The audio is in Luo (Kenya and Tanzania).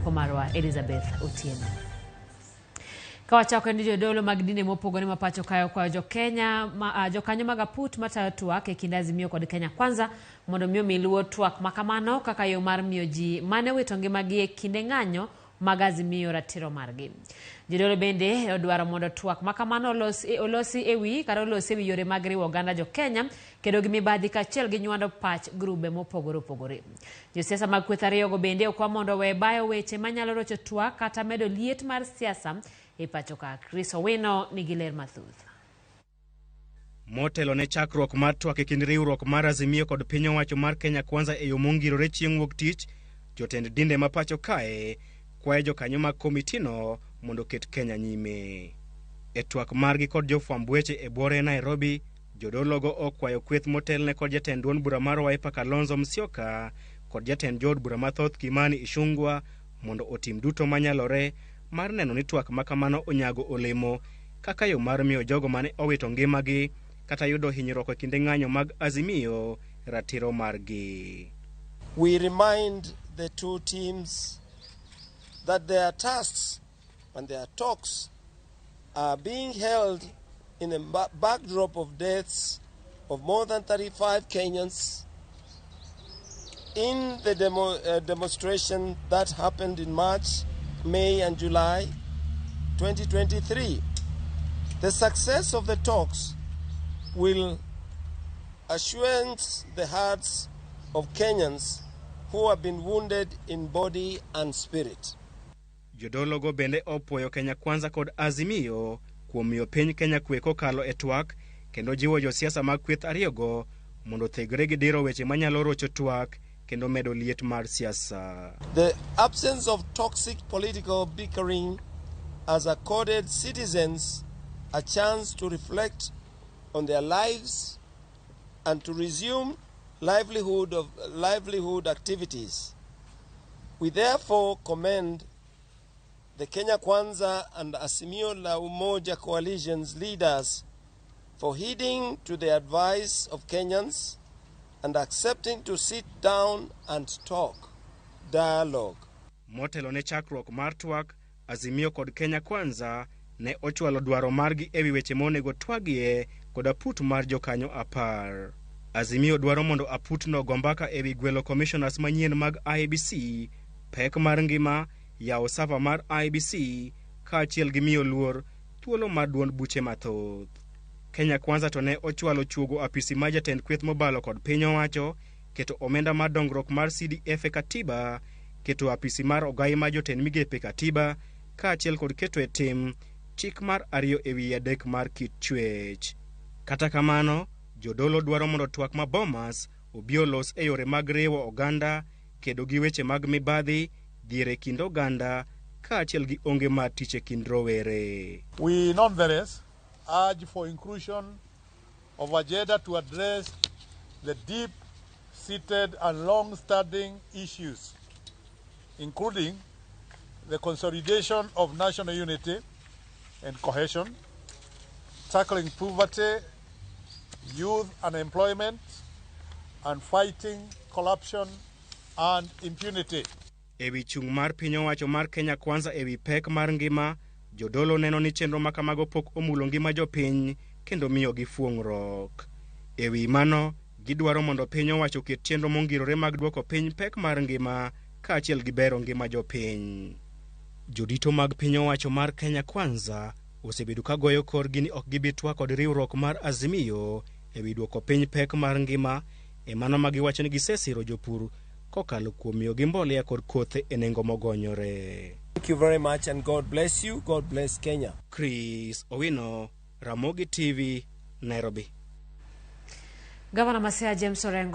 Jandiko marwa Elizabeth Otieno. Kawachako ndi Jodolo mag dinde mopogore mapacho kayo kwa Kenya jokanyo magaput matayo twak e kind Azimio kod Kenya Kwanza mondo miyo miluo twak makamano kaka yo mar miyo ji mane wito ngimagi e kinde ng'anyo mag Azimio ratiro margi. Jodolo bende odwaro mondo twak makamano olosi ewi yore mag riwo oganda jo Kenya kendo gi mibadhi kaachiel gi nywando pach grube mopogore opogore. Josiasa mag kweth ariyogo bende okwa mondo we bayo weche manyalo rocho twak kata medo liet mar siasa e pacho ka. Chris Owino nigi ler mathuth. Motelo ne chakruok mar twak e kind riwruok mar Azimio kod piny owacho mar Kenya Kwanza e yo mongirore chieng' wuok tich, jotend dinde ma pacho kae kwayo jokanyo mag komitino mondo ket Kenya nyime. E twak margi kod jofwamb weche e bwore Nairobi, jodologo okwayo kweth motelne kod jatend duond bura mar Wiper Kalonzo Musyoka kod jatend jood bura mathoth Kimani Ichung'wah mondo otim duto manyalore mar neno ni twak makamano onyago olemo kaka yo mar miyo jogo mane owito ngimagi kata yudo hinyruok e kinde ng'anyo mag Azimio ratiro margi. We remind the two teams that their tasks and their talks are being held in a backdrop of deaths of more than 35 Kenyans in the demonstration that happened in March, May and July 2023. The success of the talks will assure the hearts of Kenyans who have been wounded in body and spirit. Jodolo go bende opwoyo Kenya Kwanza kod Azimio kuom miyo piny Kenya kwe kokalo e twak kendo jiwo josiasa mag kweth ariyogo mondo thegre gi diro weche manyalo rocho twak kendo medo liet mar siasa. The absence of toxic political bickering has accorded citizens a chance to reflect on their lives and to resume livelihood activities. We therefore commend the Kenya Kwanza and Azimio la Umoja coalition's leaders for heeding to the advice of Kenyans and accepting to sit down and talk, dialogue. Motelo ne chakruok mar twak, Azimio kod Kenya Kwanza ne ochwalo dwaro margi ewi weche monego twagie kod aput mar jokanyo 10. Azimio dwaro mondo aputno go mbaka ewi gwelo commissioners manyien mag IEBC, pek mar ngima, yawo sava mar IEBC, kaachiel gi miyo luor thuolo mar duond buche mathoth. Kenya Kwanza to ne ochwalo chuogo apisi ma jatend kweth mobalo kod piny owacho, keto omenda mar dongruok mar CDF e katiba, keto apisi mar ogai ma jotend migepe katiba, kaachiel kod keto e tim chik mar 2 ewi 3 mar kit chwech. Kata kamano, jodolo dwaro mondo twak ma Bomas obi olos e yore mag riwo oganda, kedo gi weche mag mibadhi, diere kind oganda, kaachiel gi onge mar tich e kind rowere. We nonetheless urge for inclusion of agenda to address the deep-seated and long-standing issues, including the consolidation of national unity and cohesion, tackling poverty, youth unemployment, and fighting corruption and impunity. Ewi chung' mar piny owacho mar Kenya Kwanza ewi pek mar ngima, jodolo neno ni chenro makamago pok omulo ngima jopiny kendo miyo gi fuong'ruok. Ewi mano, gidwaro mondo piny owacho ket chenro mongirore mag duoko piny pek mar ngima kaachiel gi bero ngima jopiny. Jodito mag piny owacho mar Kenya Kwanza osebedo ka goyo korgi ni ok gibi twak kod riwruok mar Azimio ewi duoko piny pek mar ngima, e mano ma giwacho ni gisesiro jopur kokalo kuom miyo gi mbolea kod kothe e nengo mogonyore. Thank you very much and God bless you. God bless Kenya. Chris Owino, Ramogi TV, Nairobi. Governor Masea James Orengo